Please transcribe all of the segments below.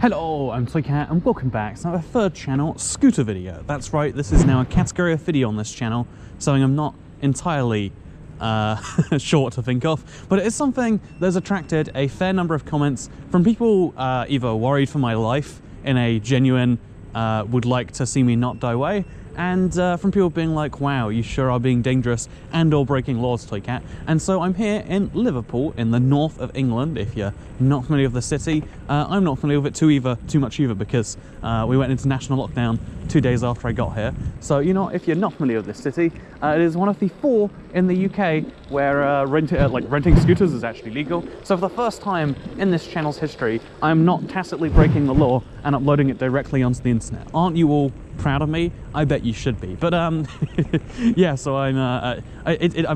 Hello, I'm Toycat and welcome back to our third channel scooter video. That's right, this is now a category of video on this channel, something I'm not entirely sure to think of, but it is something that's attracted a fair number of comments from people either worried for my life in a genuine would like to see me not die way, and from people being like, wow, you sure are being dangerous and or breaking laws, Toycat. And so I'm here in Liverpool in the north of England. If you're not familiar with the city, I'm not familiar with it too much either, because we went into national lockdown 2 days after I got here. So, you know, if you're not familiar with this city, it is one of the 4 in the UK where renting scooters is actually legal. So for the first time in this channel's history, I'm not tacitly breaking the law and uploading it directly onto the internet. Aren't you all proud of me? I bet you should be. But yeah, so I'm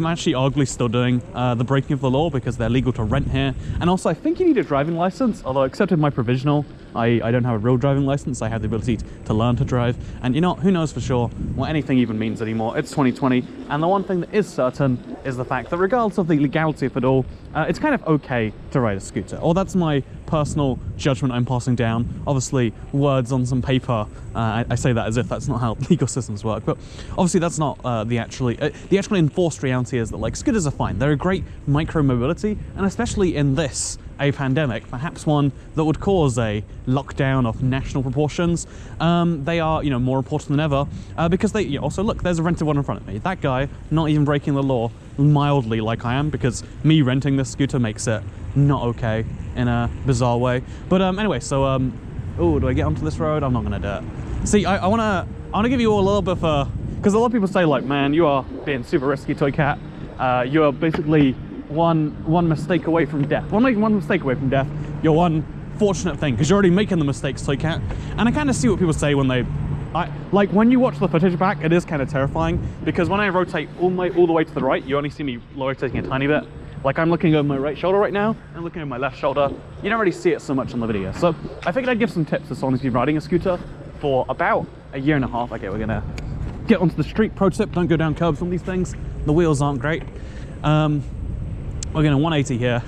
actually arguably still doing the breaking of the law because they're legal to rent here. And also I think you need a driving license, although accepted my provisional, I don't have a real driving license. I have the ability to learn to drive, and you know, who knows for sure what anything even means anymore. It's 2020, and the one thing that is certain is the fact that regardless of the legality of it all, it's kind of okay to ride a scooter. Or that's my personal judgment I'm passing down. Obviously, words on some paper, I say that as if that's not how legal systems work, but obviously that's not the actually enforced reality is that, like, scooters are fine. They're a great micro-mobility, and especially in this, a pandemic, perhaps one that would cause a lockdown of national proportions, they are, you know, more important than ever, because they, you know, also look, there's a rented one in front of me. That guy not even breaking the law mildly like I am, because me renting this scooter makes it not okay in a bizarre way. But anyway, so oh, do I get onto this road? I'm not gonna do it. See, I wanna give you all a little bit of a, because a lot of people say, like, man, you are being super risky, Toycat. You are basically one mistake away from death. One mistake away from death. You're one fortunate thing, because you're already making the mistakes, Toycat. And I kind of see what people say when they, like, when you watch the footage back, it is kind of terrifying, because when I rotate all the way to the right, you only see me rotating a tiny bit. Like, I'm looking over my right shoulder right now, and looking over my left shoulder. You don't really see it so much on the video. So I figured I'd give some tips to someone who's been riding a scooter for about a year and a half. Okay, we're gonna get onto the street. Pro tip, don't go down curbs on these things. The wheels aren't great. We're going to 180 here,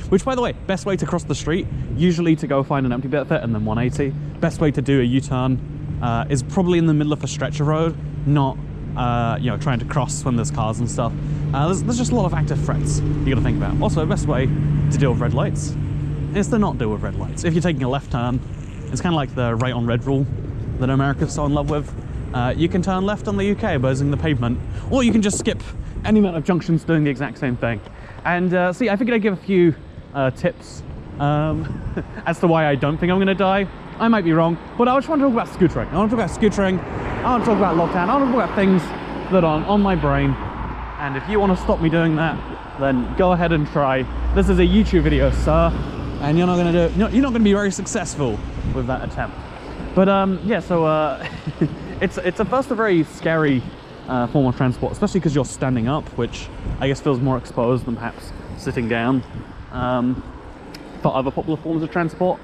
which, by the way, best way to cross the street, usually to go find an empty bit of it and then 180. Best way to do a U-turn is probably in the middle of a stretch of road, not you know, trying to cross when there's cars and stuff. There's just a lot of active threats you got to think about. Also, the best way to deal with red lights is to not deal with red lights. If you're taking a left turn, it's kind of like the right on red rule that America's so in love with. You can turn left on the UK by using the pavement, or you can just skip any amount of junctions doing the exact same thing. And see, I figured I'd give a few tips as to why I don't think I'm going to die. I might be wrong, but I just want to talk about scootering. I want to talk about scootering, I want to talk about lockdown, I want to talk about things that are on my brain. And if you want to stop me doing that, then go ahead and try. This is a YouTube video, sir, and you're not going to be very successful with that attempt. But yeah, so it's at first a very scary form of transport, especially because you're standing up, which I guess feels more exposed than perhaps sitting down for other popular forms of transport.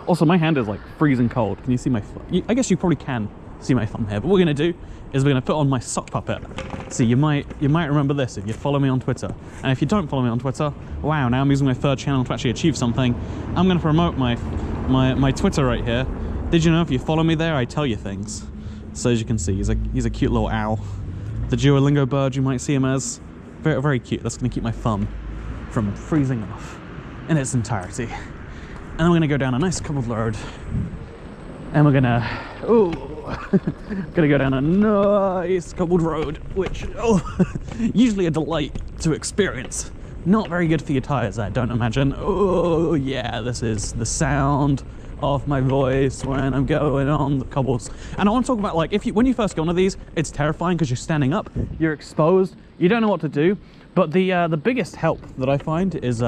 Also, my hand is like freezing cold. Can you see my foot? I guess you probably can see my thumb here, but what we're going to do is we're going to put on my sock puppet. See, you might remember this if you follow me on Twitter. And if you don't follow me on Twitter, wow, now I'm using my third channel to actually achieve something. I'm going to promote my Twitter right here. Did you know if you follow me there, I tell you things? So as you can see, he's a cute little owl. The Duolingo bird, you might see him as. Very, very cute. That's going to keep my thumb from freezing off in its entirety. And then we're going to go down a nice cobbled road. And we're going to... oh, going to go down a nice cobbled road, which, oh, usually a delight to experience. Not very good for your tires, I don't imagine. Oh, yeah, this is the sound of my voice when I'm going on the cobbles. And I want to talk about, like, when you first go onto these, it's terrifying because you're standing up, you're exposed, you don't know what to do. But the biggest help that I find is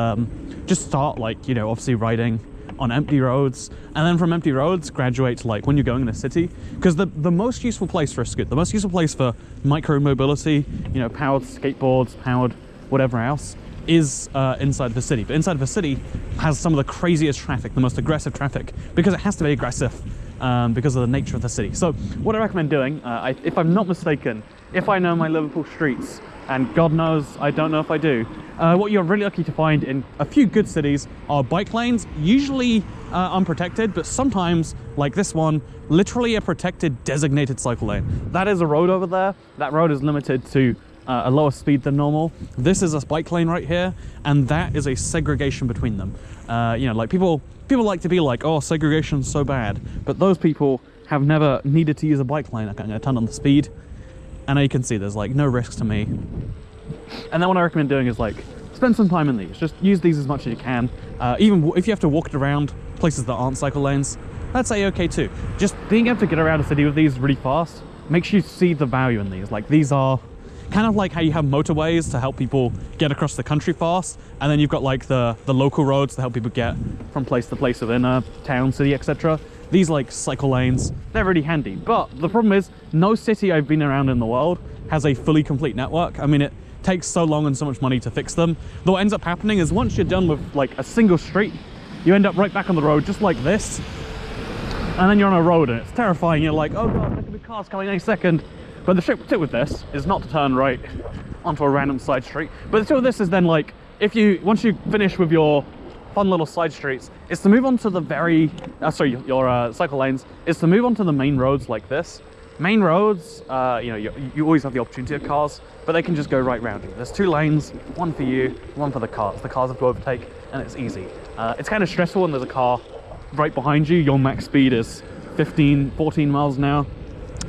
just start, like, you know, obviously riding on empty roads, and then from empty roads graduate to, like, when you're going in a city, because the most useful place for a scooter, the most useful place for micro mobility, you know, powered skateboards, powered whatever else, is inside the city. But inside the city has some of the craziest traffic, the most aggressive traffic, because it has to be aggressive because of the nature of the city. So what I recommend doing, if I'm not mistaken, if I know my Liverpool streets, and God knows I don't know if I do, what you're really lucky to find in a few good cities are bike lanes, usually unprotected, but sometimes, like this one, literally a protected designated cycle lane. That is a road over there. That road is limited to a lower speed than normal. This is a bike lane right here, and that is a segregation between them. You know, like people like to be like, oh, segregation's so bad, but those people have never needed to use a bike lane. I'm gonna turn on the speed, and now you can see there's like no risks to me. And then what I recommend doing is like spend some time in these. Just use these as much as you can. Even if you have to walk it around places that aren't cycle lanes, that's a-okay too. Just being able to get around a city with these really fast makes you see the value in these. Like, these are kind of like how you have motorways to help people get across the country fast, and then you've got like the local roads to help people get from place to place within a town, city, etc. These like cycle lanes, they're really handy. But the problem is, no city I've been around in the world has a fully complete network. I mean, it takes so long and so much money to fix them. Though what ends up happening is once you're done with like a single street, you end up right back on the road just like this, and then you're on a road and it's terrifying. You're like, oh god, look at the cars coming any second. But the trick with this is not to turn right onto a random side street. But the trick with this is then, like, once you finish with your fun little side streets, is to move on to the your cycle lanes, is to move on to the main roads like this. Main roads, you know, you always have the opportunity of cars, but they can just go right round you. There's 2 lanes, one for you, one for the cars. The cars have to overtake, and it's easy. It's kind of stressful when there's a car right behind you. Your max speed is 14 miles an hour.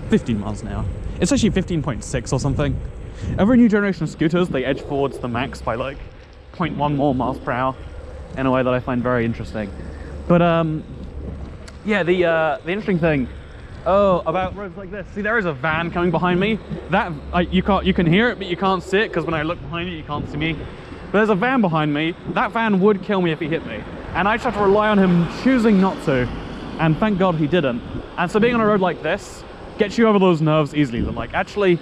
15 miles an hour. It's actually 15.6 or something. Every new generation of scooters, they edge forwards the max by like 0.1 more miles per hour in a way that I find very interesting. But yeah, the interesting thing about roads like this, see, there is a van coming behind me. That you can hear it, but you can't see it because when I look behind you can't see me. But there's a van behind me. That van would kill me if he hit me, and I just have to rely on him choosing not to, and thank God he didn't. And so being on a road like this gets you over those nerves easily. That, like, actually,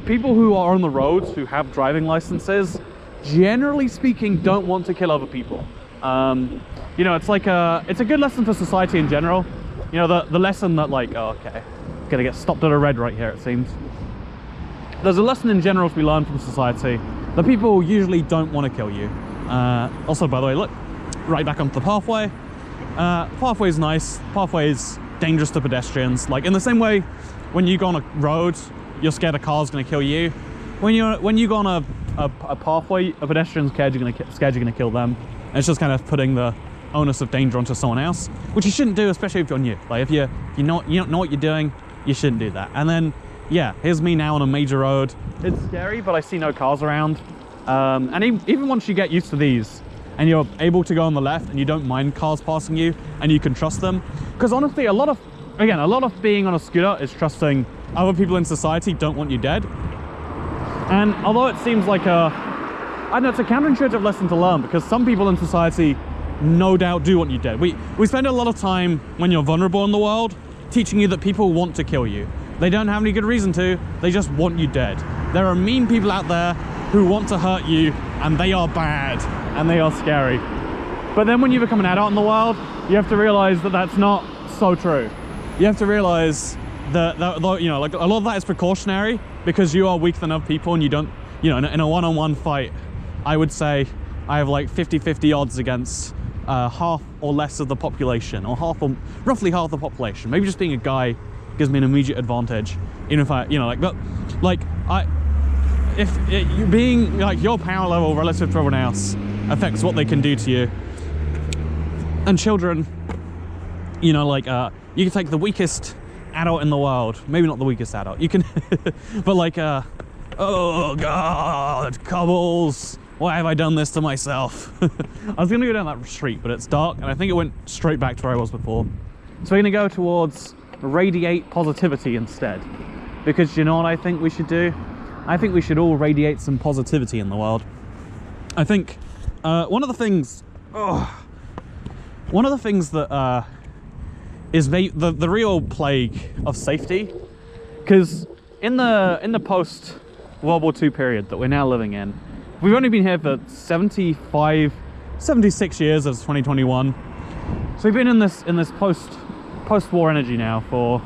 people who are on the roads who have driving licenses, generally speaking, don't want to kill other people. You know, it's like it's a good lesson for society in general. You know, the lesson that, like, oh, okay, gonna get stopped at a red right here, it seems. There's a lesson in general to be learned from society that people usually don't want to kill you. Also, by the way, look, right back onto the pathway. Pathway is nice. Pathway is dangerous to pedestrians. Like, in the same way, when you go on a road, you're scared a car's going to kill you. When you go on a pathway, a pedestrian's scared you're going to kill them. And it's just kind of putting the onus of danger onto someone else, which you shouldn't do, especially if you're new. Like, if you don't know what you're doing, you shouldn't do that. And then, yeah, here's me now on a major road. It's scary, but I see no cars around. And even once you get used to these, and you're able to go on the left, and you don't mind cars passing you, and you can trust them. Because honestly, a lot of being on a scooter is trusting other people in society don't want you dead. And although it seems like I don't know, it's a counterintuitive lesson to learn, because some people in society no doubt do want you dead. We spend a lot of time when you're vulnerable in the world teaching you that people want to kill you. They don't have any good reason to, they just want you dead. There are mean people out there who want to hurt you, and they are bad, and they are scary. But then when you become an adult in the world, you have to realize that that's not so true. You have to realize that you know, like, a lot of that is precautionary, because you are weaker than other people, and you don't, you know, in a one-on-one fight, I would say I have like 50-50 odds against half or less of the population, or roughly half the population. Maybe just being a guy gives me an immediate advantage, even if being like, your power level relative to everyone else affects what they can do to you. And children, you know, like, you can take the weakest adult in the world, maybe not the weakest adult, you can but like, oh god, cobbles, why have I done this to myself? I was gonna go down that street, but it's dark, and I think it went straight back to where I was before. So we're gonna go towards radiate positivity instead, because you know what I think we should do? I think we should all radiate some positivity in the world. I think one of the things that is the real plague of safety, because in the post World War II period that we're now living in, we've only been here for 76 years as 2021. So we've been in this post post-war energy now for,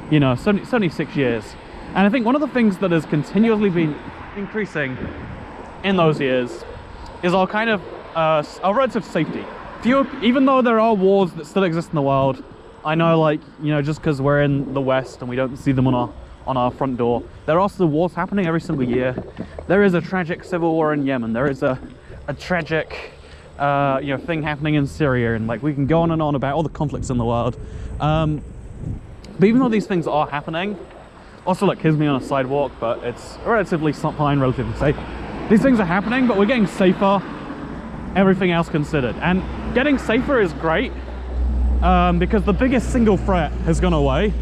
you know, 76 years. And I think one of the things that has continuously been increasing in those years is our kind of our relative safety. Even though there are wars that still exist in the world, I know, like, you know, just because we're in the West and we don't see them on our front door, there are still wars happening every single year. There is a tragic civil war in Yemen. There is a tragic you know, thing happening in Syria, and like we can go on and on about all the conflicts in the world. But even though these things are happening, also, look, here's me on a sidewalk, but it's relatively fine, relatively safe. These things are happening, but we're getting safer, everything else considered. And getting safer is great, because the biggest single threat has gone away.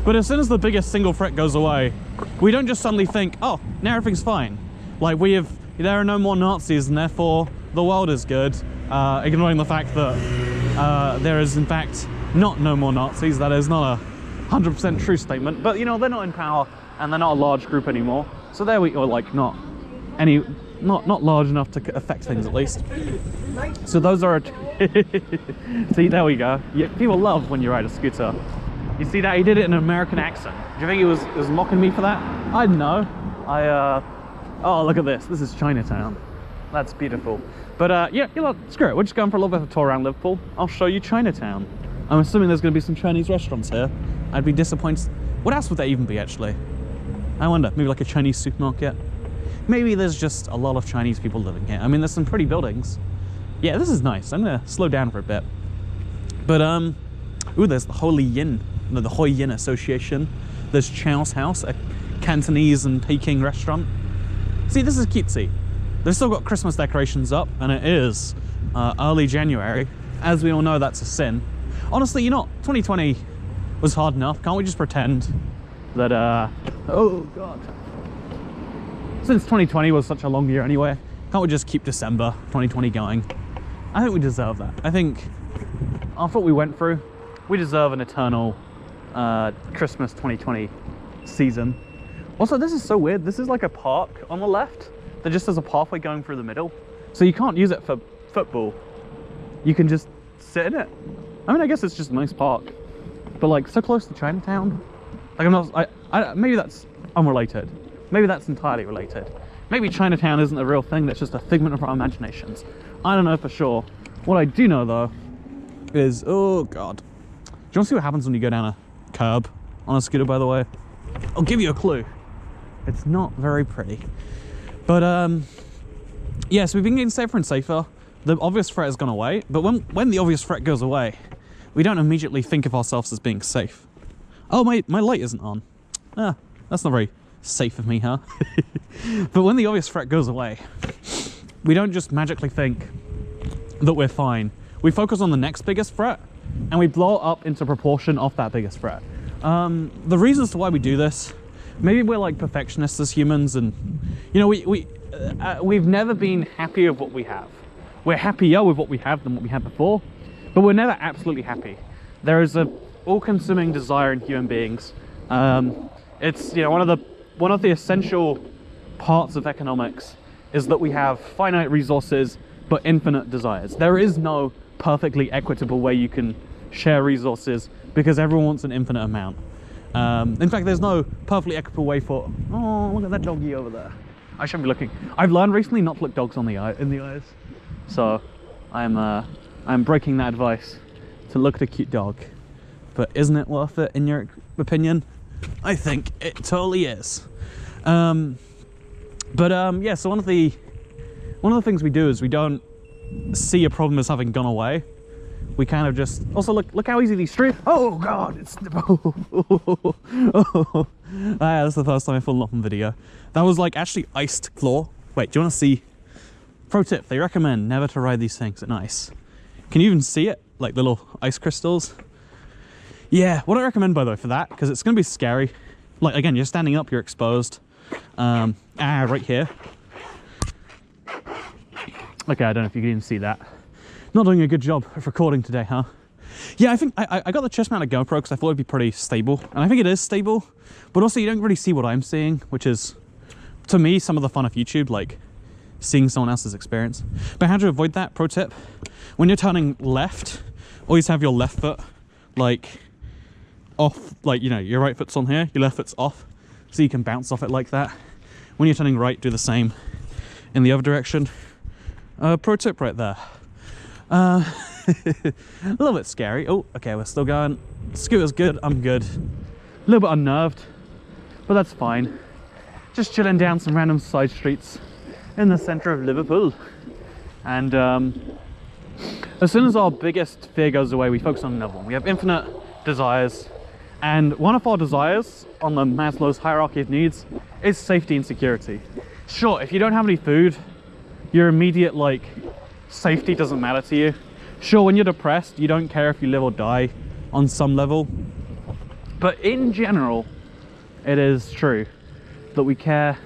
But as soon as the biggest single threat goes away, we don't just suddenly think, oh, now everything's fine. Like, there are no more Nazis, and therefore the world is good, ignoring the fact that there is in fact not no more Nazis. That is not a 100% true statement, but you know, they're not in power and they're not a large group anymore. So there we, or like not large enough to affect things at least. So those are, see, there we go. Yeah, people love when you ride a scooter. You see that? He did it in an American accent. Do you think he was mocking me for that? I don't know. Oh, look at this. This is Chinatown. That's beautiful. But yeah, you know, screw it. We're just going for a little bit of a tour around Liverpool. I'll show you Chinatown. I'm assuming there's going to be some Chinese restaurants here. I'd be disappointed. What else would there even be, actually? I wonder. Maybe like a Chinese supermarket? Maybe there's just a lot of Chinese people living here. I mean, there's some pretty buildings. Yeah, this is nice. I'm going to slow down for a bit. But, ooh, there's the Holy Yin. No, the Hoi Yin Association. There's Chow's House, a Cantonese and Peking restaurant. See, this is cutesy. They've still got Christmas decorations up, and it is early January. As we all know, that's a sin. Honestly, you know, 2020 was hard enough. Can't we just pretend that, oh God. Since 2020 was such a long year anyway, can't we just keep December 2020 going? I think we deserve that. I think after what we went through, we deserve an eternal Christmas 2020 season. Also, this is so weird. This is like a park on the left that just has a pathway going through the middle. So you can't use it for football. You can just sit in it. I mean, I guess it's just a nice park, but like so close to Chinatown. Like I'm not, maybe that's unrelated. Maybe that's entirely related. Maybe Chinatown isn't a real thing, that's just a figment of our imaginations. I don't know for sure. What I do know though is, oh God. Do you want to see what happens when you go down a curb on a scooter, by the way? I'll give you a clue. It's not very pretty. But yeah, so we've been getting safer and safer. The obvious threat has gone away, but when the obvious threat goes away, we don't immediately think of ourselves as being safe. Oh, my light isn't on. Ah, that's not very safe of me, huh? But when the obvious threat goes away, we don't just magically think that we're fine. We focus on the next biggest threat, and we blow it up into proportion of that biggest threat. The reasons to why we do this, maybe we're like perfectionists as humans, and you know, we've never been happy with what we have. We're happier with what we have than what we had before, but we're never absolutely happy. There is a all-consuming desire in human beings. It's, you know, one of the essential parts of economics is that we have finite resources but infinite desires. There is no perfectly equitable way you can share resources because everyone wants an infinite amount. In fact, there's no perfectly equitable way for, oh, look at that doggy over there. I shouldn't be looking. I've learned recently not to look dogs in the eyes. So I'm breaking that advice to look at a cute dog. But isn't it worth it in your opinion? I think it totally is. Yeah, so one of the things we do is we don't see a problem as having gone away. We kind of just, also look how easy these streets, oh God, it's, that's the first time I've fallen off on video. That was like actually iced floor. Wait, do you want to see? Pro tip, they recommend never to ride these things at night. Can you even see it? Like little ice crystals? Yeah, what I recommend by the way for that, because it's going to be scary. Like again, you're standing up, you're exposed. Right here. Okay, I don't know if you can even see that. Not doing a good job of recording today, huh? Yeah, I think I got the chest mounted GoPro because I thought it'd be pretty stable. And I think it is stable, but also you don't really see what I'm seeing, which is, to me, some of the fun of YouTube, like seeing someone else's experience. But how to avoid that, pro tip, when you're turning left, always have your left foot like off, like, you know, your right foot's on here, your left foot's off, so you can bounce off it like that. When you're turning right, do the same in the other direction. Pro tip right there. A little bit scary. Oh, okay, we're still going. Scooter's good, I'm good. A little bit unnerved, but that's fine. Just chilling down some random side streets in the center of Liverpool. And as soon as our biggest fear goes away, we focus on another one. We have infinite desires, and one of our desires on the Maslow's hierarchy of needs is safety and security. Sure, if you don't have any food, your immediate, like, safety doesn't matter to you. Sure, when you're depressed, you don't care if you live or die on some level. But in general, it is true that we care.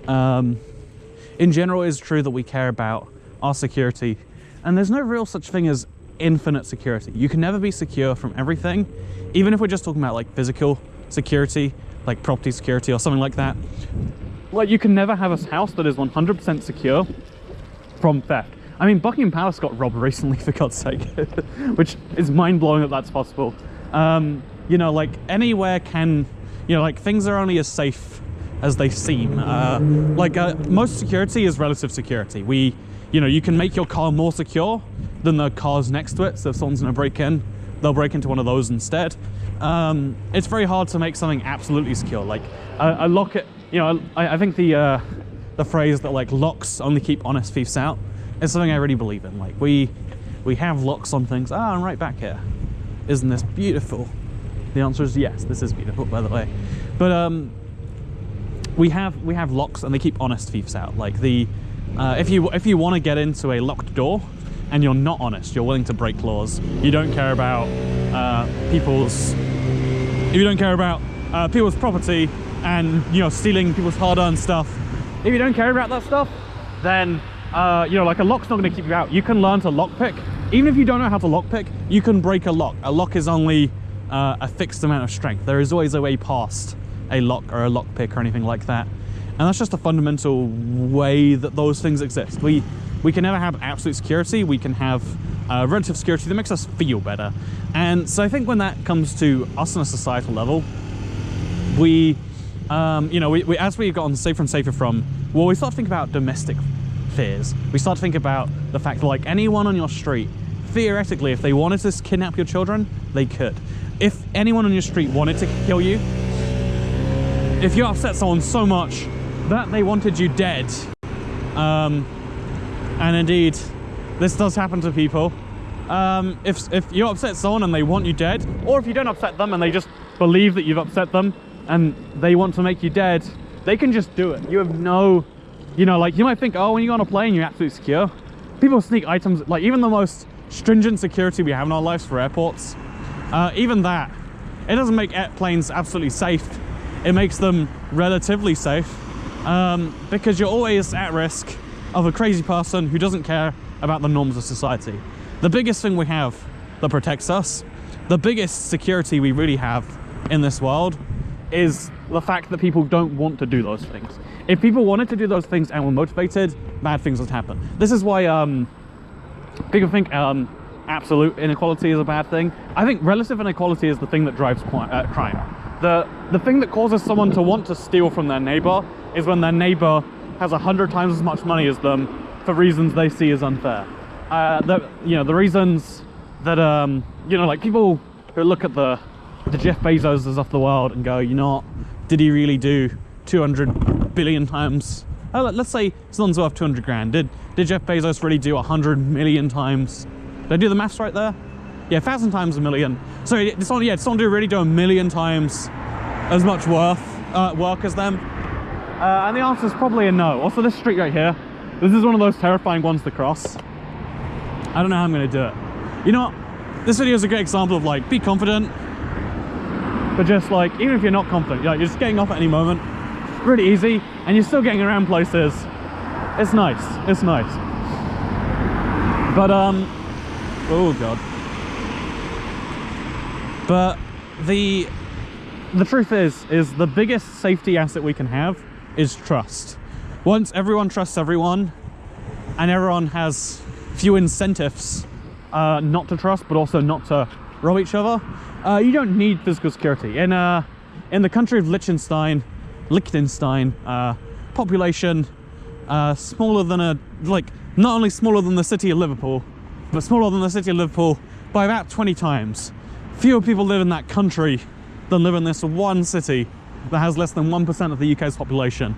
In general, it is true that we care about our security. And there's no real such thing as infinite security. You can never be secure from everything, even if we're just talking about like physical security, like property security or something like that. Like, you can never have a house that is 100% secure from theft. I mean, Buckingham Palace got robbed recently, for God's sake, which is mind-blowing that that's possible. You know, like, anywhere can, you know, like, things are only as safe as they seem. Most security is relative security. You know, you can make your car more secure than the cars next to it, so if someone's gonna break in, they'll break into one of those instead. It's very hard to make something absolutely secure. Like, a lock, you know, I think the phrase that, like, locks only keep honest thieves out is something I really believe in. Like, we have locks on things. Ah, I'm right back here. Isn't this beautiful? The answer is yes, this is beautiful, by the way. But we have locks and they keep honest thieves out. Like, if you want to get into a locked door and you're not honest, you're willing to break laws, you don't care about people's property and, you know, stealing people's hard-earned stuff. If you don't care about that stuff, then you know, like, a lock's not going to keep you out. You can learn to lockpick. Even if you don't know how to lockpick, you can break a lock. A lock is only a fixed amount of strength. There is always a way past a lock or a lockpick or anything like that. And that's just a fundamental way that those things exist. We can never have absolute security. We can have relative security that makes us feel better. And so I think when that comes to us on a societal level, you know, as we got on safer and safer from, well, we start to think about domestic fears. We start to think about the fact that, like, anyone on your street, theoretically, if they wanted to kidnap your children, they could. If anyone on your street wanted to kill you, if you upset someone so much that they wanted you dead, and indeed, this does happen to people, if you upset someone and they want you dead, or if you don't upset them and they just believe that you've upset them and they want to make you dead, they can just do it. You have no, you know, like, you might think, oh, when you go on a plane, you're absolutely secure. People sneak items, like, even the most stringent security we have in our lives for airports, even that, it doesn't make planes absolutely safe. It makes them relatively safe, because you're always at risk of a crazy person who doesn't care about the norms of society. The biggest thing we have that protects us, the biggest security we really have in this world, is the fact that people don't want to do those things. If people wanted to do those things and were motivated, bad things would happen. This is why people think absolute inequality is a bad thing. I think relative inequality is the thing that drives crime. The thing that causes someone to want to steal from their neighbor is when their neighbor has 100 times as much money as them for reasons they see as unfair. You know, the reasons that, you know, like, people who look at the Jeff Bezoses of the world and go, you know what, did he really do 200 billion times? Let's say someone's worth 200 grand. Did Jeff Bezos really do 100 million times? Did I do the maths right there? Yeah, 1,000 times a million. So did someone really do 1,000,000 times as much work as them? And the answer is probably a no. Also, this street right here, this is one of those terrifying ones to cross. I don't know how I'm going to do it. You know what? This video is a great example of, like, be confident, but just, like, even if you're not confident, you're just getting off at any moment, really easy, and you're still getting around places. It's nice. It's nice. But oh god. But the truth is the biggest safety asset we can have is trust. Once everyone trusts everyone, and everyone has few incentives not to trust, but also not to rob each other. You don't need physical security. In the country of Liechtenstein, population smaller than not only smaller than the city of Liverpool, but smaller than the city of Liverpool by about 20 times. Fewer people live in that country than live in this one city that has less than 1% of the UK's population,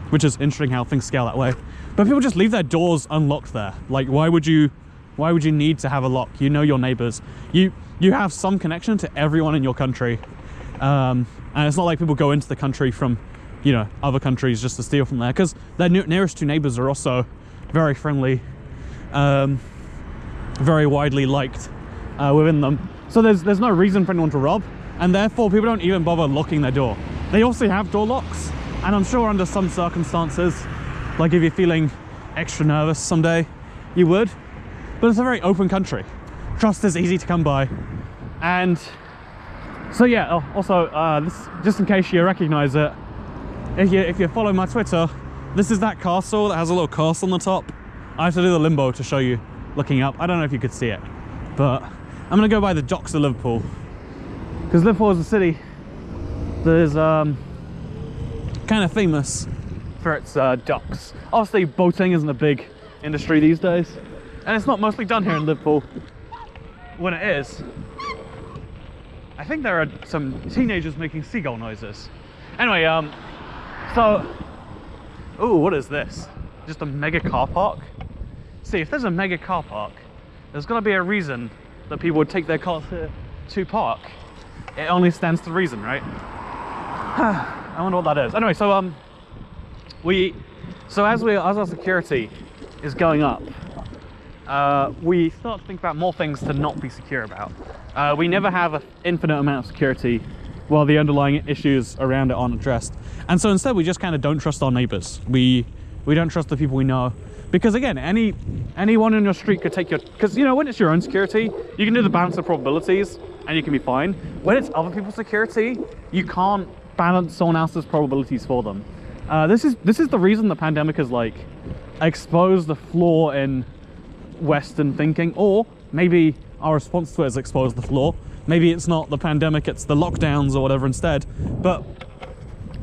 which is interesting how things scale that way. But people just leave their doors unlocked there. Like, why would you need to have a lock? You know your neighbors. You have some connection to everyone in your country. And it's not like people go into the country from, you know, other countries just to steal from there, because their nearest two neighbors are also very friendly, very widely liked within them. So there's no reason for anyone to rob, and therefore people don't even bother locking their door. They also have door locks, and I'm sure under some circumstances, like if you're feeling extra nervous someday, you would. But it's a very open country. Trust is easy to come by. And so yeah, also, this, just in case you recognize it, if you follow my Twitter, this is that castle that has a little castle on the top. I have to do the limbo to show you looking up. I don't know if you could see it, but I'm gonna go by the docks of Liverpool, because Liverpool is a city that is kind of famous for its docks. Obviously boating isn't a big industry these days, and it's not mostly done here in Liverpool. When it is, I think there are some teenagers making seagull noises. Anyway, so, ooh, what is this? Just a mega car park? See, if there's a mega car park, there's gotta be a reason that people would take their cars here to park. It only stands to reason, right? I wonder what that is. Anyway, so as our security is going up, we start to think about more things to not be secure about. We never have an infinite amount of security while the underlying issues around it aren't addressed. And so instead we just kind of don't trust our neighbors. We don't trust the people we know. Because again, anyone in your street could take your, because you know, when it's your own security, you can do the balance of probabilities and you can be fine. When it's other people's security, you can't balance someone else's probabilities for them. This is the reason the pandemic has like exposed the flaw in Western thinking, or maybe our response to it has exposed the flaw. Maybe it's not the pandemic, it's the lockdowns or whatever instead. But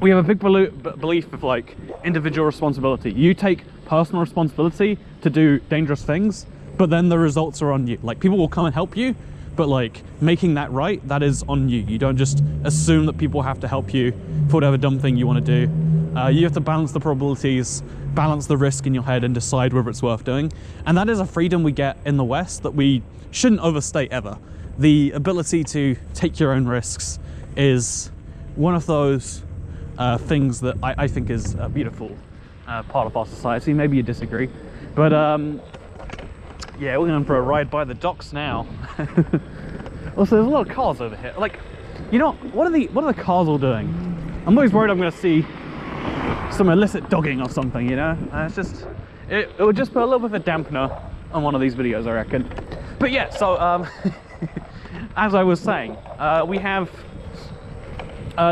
we have a big belief of like individual responsibility. You take personal responsibility to do dangerous things, but then the results are on you. Like, people will come and help you, but like making that right, that is on you. You don't just assume that people have to help you for whatever dumb thing you want to do. You have to balance the probabilities, balance the risk in your head, and decide whether it's worth doing. And that is a freedom we get in the West that we shouldn't overstate ever. The ability to take your own risks is one of those things that I think is a beautiful part of our society. Maybe you disagree, but yeah, we're going for a ride by the docks now. Also, there's a lot of cars over here. Like, you know, what are the cars all doing? I'm always worried I'm going to see some illicit dogging or something, you know? It's just, it would just put a little bit of a dampener on one of these videos, I reckon. But yeah, so as I was saying, we have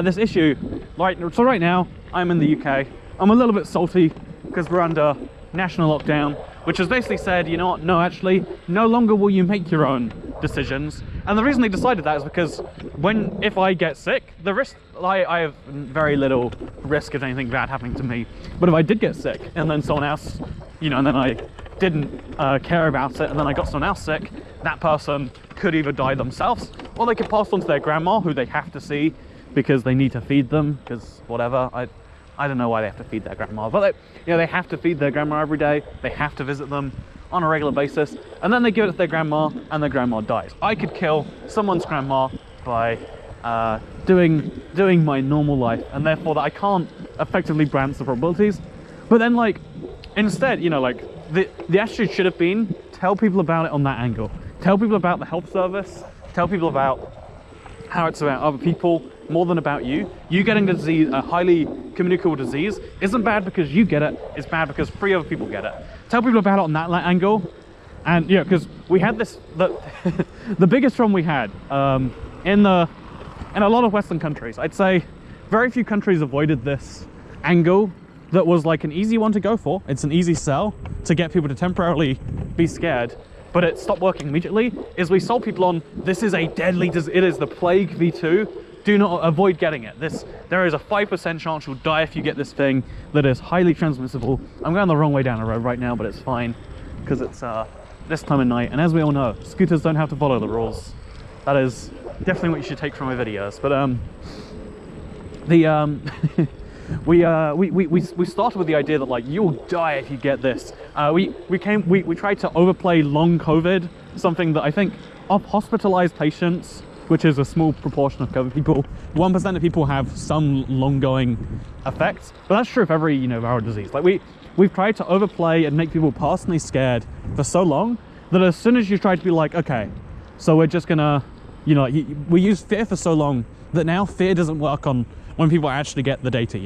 this issue. So right now, I'm in the UK. I'm a little bit salty because we're under national lockdown, which has basically said, you know what, no, actually, no longer will you make your own decisions. And the reason they decided that is because if I get sick, the risk, I have very little risk of anything bad happening to me. But if I did get sick and then someone else, you know, and then I didn't care about it and then I got someone else sick, that person could either die themselves or they could pass on to their grandma, who they have to see because they need to feed them, because whatever. I don't know why they have to feed their grandma, but they have to feed their grandma every day. They have to visit them on a regular basis, and then they give it to their grandma, and their grandma dies. I could kill someone's grandma by doing my normal life, and therefore that I can't effectively balance the probabilities. But then, like, instead, you know, like the attitude should have been, tell people about it on that angle. Tell people about the health service. Tell people about how it's about other people more than about you. You getting the disease, a highly communicable disease, isn't bad because you get it, it's bad because 3 other people get it. Tell people about it on that angle. And yeah, because we had this, the biggest problem we had in a lot of Western countries, I'd say very few countries avoided this angle that was like an easy one to go for. It's an easy sell to get people to temporarily be scared. but it stopped working immediately, is we sold people on, this is a deadly disease, it is the plague V2, do not avoid getting it. There is a 5% chance you'll die if you get this thing that is highly transmissible. I'm going the wrong way down the road right now, but it's fine, because it's this time of night, and as we all know, scooters don't have to follow the rules. That is definitely what you should take from my videos. But we started with the idea that like you'll die if you get this. We tried to overplay long COVID, something that I think of hospitalized patients, which is a small proportion of COVID people, 1% of people have some long-going effects. But that's true of every viral disease. Like we've tried to overplay and make people personally scared for so long that as soon as you try to be like, okay, so we're just gonna, we use fear for so long that now fear doesn't work on when people actually get the data,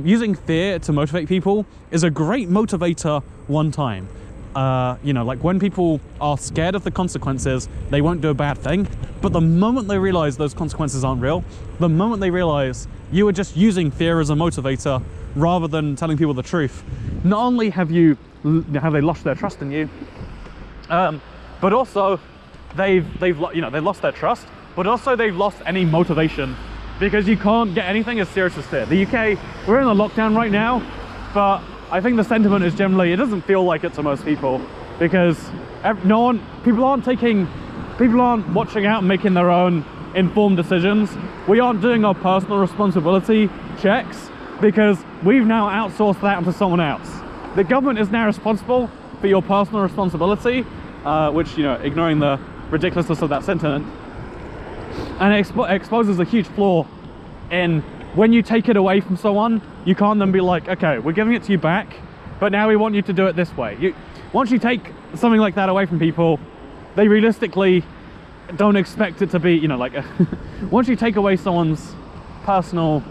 using fear to motivate people is a great motivator one time. Like when people are scared of the consequences, they won't do a bad thing. But the moment they realize those consequences aren't real, the moment they realize you were just using fear as a motivator rather than telling people the truth, not only have they lost their trust in you, but also they've lost their trust, but also they've lost any motivation, because you can't get anything as serious as fear. The UK, we're in a lockdown right now, but I think the sentiment is generally, it doesn't feel like it to most people, because people aren't watching out and making their own informed decisions. We aren't doing our personal responsibility checks because we've now outsourced that to someone else. The government is now responsible for your personal responsibility, which, ignoring the ridiculousness of that sentiment, and it exposes a huge flaw in when you take it away from someone, you can't then be like, okay, we're giving it to you back, but now we want you to do it this way. Once you take something like that away from people, they realistically don't expect it to be, once you take away someone's personal,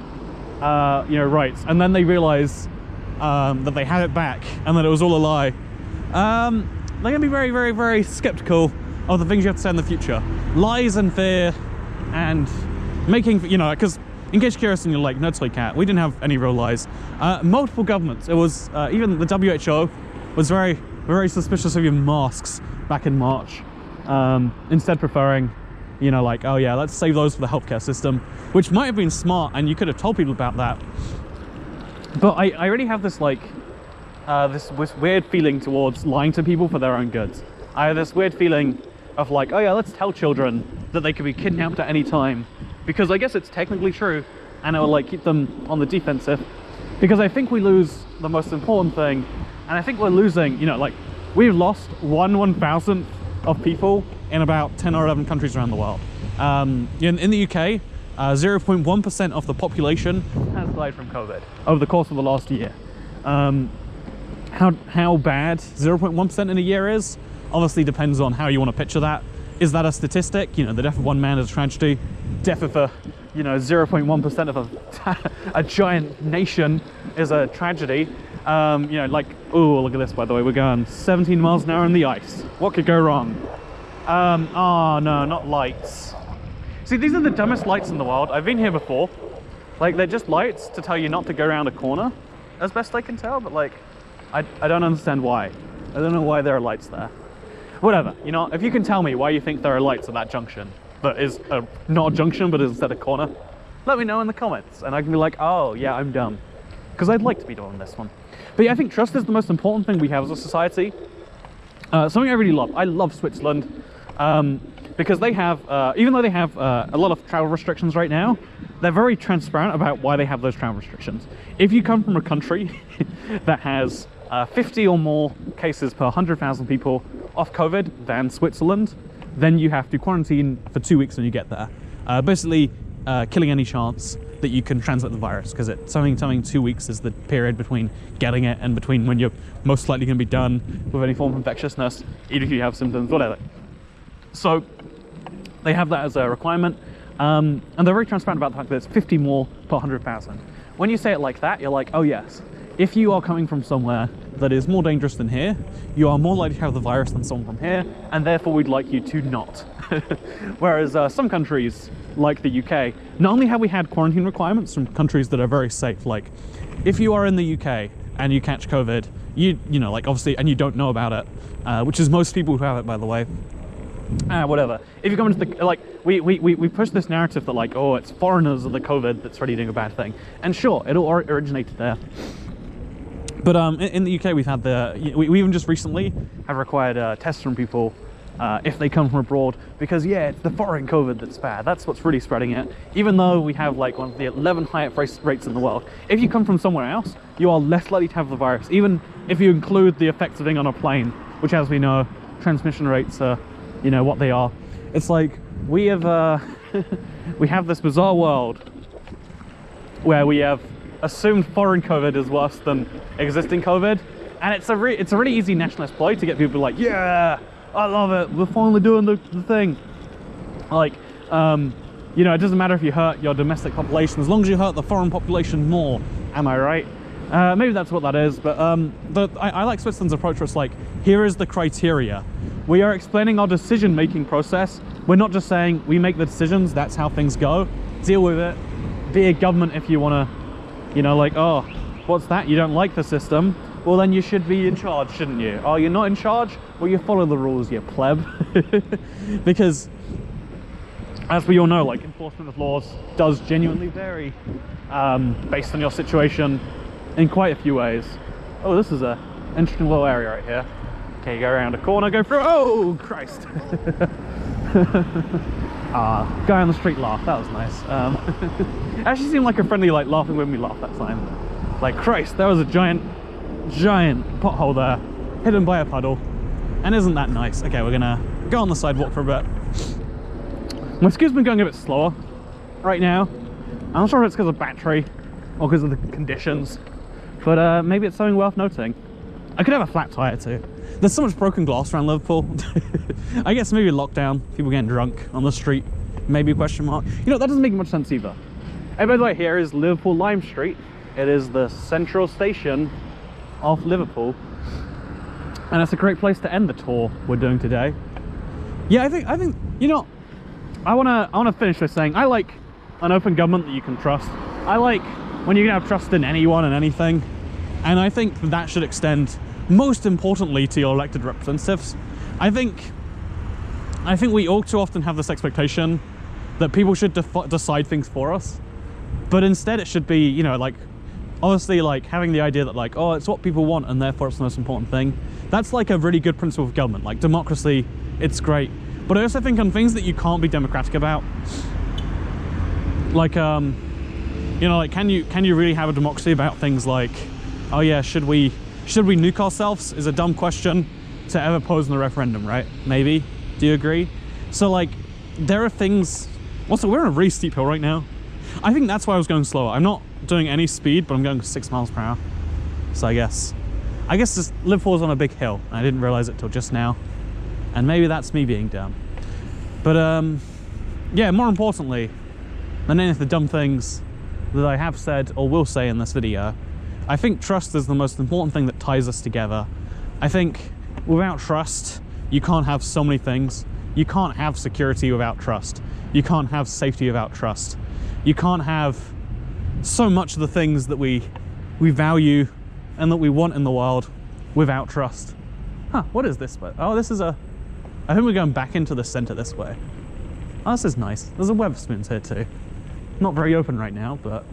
rights, and then they realize that they had it back and that it was all a lie, they're gonna be very, very, very skeptical of the things you have to say in the future. Lies and fear and making, because in case you're curious and you're like, no, Toy Cat, we didn't have any real lies. Multiple governments, it was, even the WHO was very, very suspicious of your masks back in March, instead preferring, oh yeah, let's save those for the healthcare system, which might have been smart and you could have told people about that. But I really have this this weird feeling towards lying to people for their own goods. I have this weird feeling of like, oh yeah, let's tell children that they could be kidnapped at any time, because I guess it's technically true, and it will keep them on the defensive, because I think we lose the most important thing, and I think we're losing, we've lost 1/1000th of people in about 10 or 11 countries around the world. In the UK, 0.1% of the population has died from COVID over the course of the last year. How bad 0.1% in a year is obviously depends on how you want to picture that. Is that a statistic? The death of one man is a tragedy. Death of 0.1% of a giant nation is a tragedy. Oh, look at this, by the way, we're going 17 miles an hour in the ice. What could go wrong? Oh no, not lights. See, these are the dumbest lights in the world. I've been here before. They're just lights to tell you not to go around a corner, as best I can tell, but I don't understand why. I don't know why there are lights there. Whatever, if you can tell me why you think there are lights at that junction, that is not a junction, but is instead a corner, let me know in the comments, and I can be like, oh yeah, I'm dumb. Because I'd like to be dumb on this one. But yeah, I think trust is the most important thing we have as a society. Something I really love. I love Switzerland, because they have, even though they have a lot of travel restrictions right now, they're very transparent about why they have those travel restrictions. If you come from a country that has 50 or more cases per 100,000 people of COVID than Switzerland, then you have to quarantine for 2 weeks when you get there. Basically, killing any chance that you can transmit the virus, because it's something 2 weeks is the period between getting it and between when you're most likely going to be done with any form of infectiousness, even if you have symptoms, whatever. So they have that as a requirement, and they're very transparent about the fact that it's 50 more per 100,000. When you say it like that, you're like, oh yes, if you are coming from somewhere that is more dangerous than here, you are more likely to have the virus than someone from here, and therefore we'd like you to not. Whereas some countries, like the UK, not only have we had quarantine requirements from countries that are very safe, like if you are in the UK and you catch COVID, you know, like obviously, and you don't know about it, which is most people who have it, by the way. Whatever. If you come into the, like, we push this narrative that like, oh, it's foreigners of the COVID that's really doing a bad thing. And sure, it all originated there. But in the UK, we've had we even just recently have required tests from people if they come from abroad, because yeah, it's the foreign COVID that's bad. That's what's really spreading it. Even though we have like one of the 11 highest rates in the world, if you come from somewhere else, you are less likely to have the virus, even if you include the effects of being on a plane, which, as we know, transmission rates are, you know, what they are. It's like we have we have this bizarre world where we have assumed foreign COVID is worse than existing COVID, and it's a really easy national exploit to get people like, yeah, I love it, we're finally doing the thing. Like, you know, it doesn't matter if you hurt your domestic population as long as you hurt the foreign population more. Am I right? Maybe that's what that is, but I like Switzerland's approach where it's like, here is the criteria. We are explaining our decision-making process. We're not just saying we make the decisions, that's how things go. Deal with it. Be a government if you want to, you know, like, oh, what's that? You don't like the system? Well, then you should be in charge, shouldn't you? Oh, you're not in charge? Well, you follow the rules, you pleb. Because, as we all know, like, enforcement of laws does genuinely vary based on your situation in quite a few ways. Oh, this is a interesting little area right here. Okay, you go around a corner, go through. Oh, Christ. Guy on the street laugh, that was nice. Actually seemed like a friendly, like, laughing with me laugh that time. Like, Christ, there was a giant pothole there, hidden by a puddle. And isn't that nice? Okay, we're gonna go on the sidewalk for a bit. My scooter's been going a bit slower right now. I'm not sure if it's because of battery or because of the conditions, but maybe it's something worth noting. I could have a flat tire too. There's so much broken glass around Liverpool. I guess maybe lockdown, people getting drunk on the street, maybe a question mark. You know, that doesn't make much sense either. And by the way, here is Liverpool Lime Street. It is the central station of Liverpool. And it's a great place to end the tour we're doing today. Yeah, I think, you know, I wanna finish with saying I like an open government that you can trust. I like when you can have trust in anyone and anything. And I think that should extend, most importantly, to your elected representatives. I think we all too often have this expectation that people should decide things for us, but instead it should be, you know, like, honestly, like, having the idea that, like, oh, it's what people want and therefore it's the most important thing. That's like a really good principle of government. Like, democracy, it's great, but I also think on things that you can't be democratic about, like, you know, like, can you really have a democracy about things like, oh yeah, should we nuke ourselves is a dumb question to ever pose in a referendum, right? Maybe. Do you agree? So, like, there are things. Also, we're on a really steep hill right now. I think that's why I was going slower. I'm not doing any speed, but I'm going 6 miles per hour. So I guess this Liverpool's on a big hill. I didn't realize it till just now, and maybe that's me being dumb. But yeah, more importantly than any of the dumb things that I have said or will say in this video, I think trust is the most important thing that ties us together. I think without trust, you can't have so many things. You can't have security without trust. You can't have safety without trust. You can't have so much of the things that we value and that we want in the world without trust. Huh, what is this? Oh, this is I think we're going back into the center this way. Oh, this is nice. There's a Wetherspoons here too. Not very open right now, but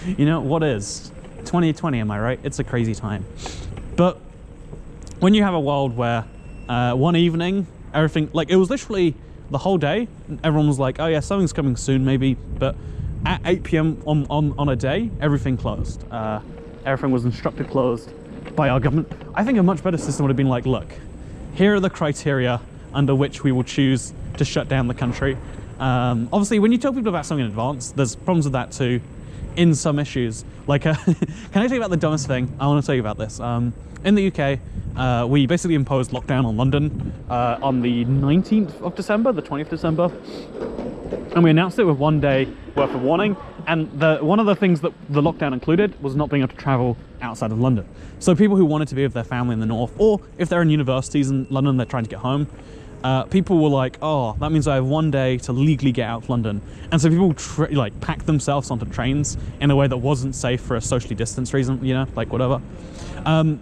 you know, what is? 2020, am I right? It's a crazy time. But when you have a world where one evening, everything, like, it was literally the whole day, everyone was like, oh yeah, something's coming soon maybe, but at 8 p.m. on a day, everything closed. Everything was instructed closed by our government. I think a much better system would have been like, look, here are the criteria under which we will choose to shut down the country. Obviously, when you tell people about something in advance, there's problems with that too, in some issues. Like, can I tell you about the dumbest thing? I want to tell you about this. In the UK, we basically imposed lockdown on London on the 19th of December, the 20th of December. And we announced it with 1 day worth of warning. And one of the things that the lockdown included was not being able to travel outside of London. So people who wanted to be with their family in the north, or if they're in universities in London, they're trying to get home, people were like, oh, that means I have one day to legally get out of London. And so people like packed themselves onto trains in a way that wasn't safe for a socially distanced reason, you know, like whatever.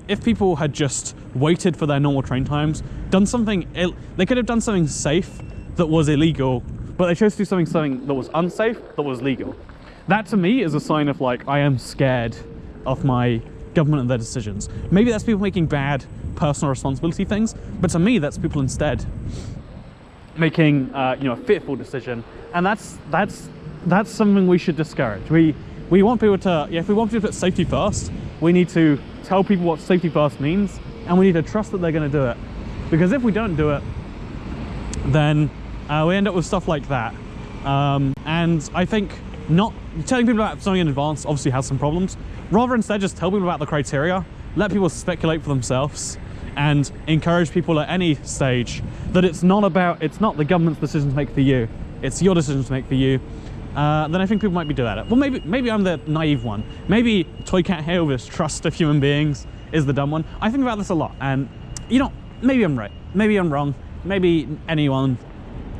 If people had just waited for their normal train times, done something, they could have done something safe that was illegal, but they chose to do something that was unsafe, that was legal. That to me is a sign of like, I am scared of my government and their decisions. Maybe that's people making bad personal responsibility things, but to me that's people instead making you know, a fearful decision, and that's something we should discourage. We want people to, if we want people to put safety first, we need to tell people what safety first means, and we need to trust that they're going to do it, because if we don't do it, then we end up with stuff like that. And I think not telling people about something in advance obviously has some problems. Rather instead just tell people about the criteria, let people speculate for themselves, and encourage people at any stage that it's not the government's decision to make for you, it's your decision to make for you. Then I think people might be doing it. Well, maybe I'm the naive one. Maybe Toy Cat here with his trust of human beings is the dumb one. I think about this a lot, and you know, maybe I'm right, maybe I'm wrong, maybe anyone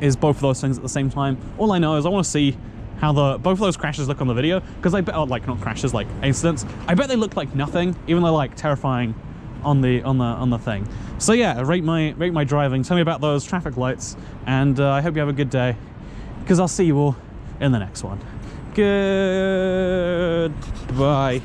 is both of those things at the same time. All I know is I want to see how both of those crashes look on the video, because I bet, like not crashes, like incidents, I bet they look like nothing, even though like terrifying on the thing. So yeah, rate my driving, tell me about those traffic lights, and I hope you have a good day, because I'll see you all in the next one. Goodbye.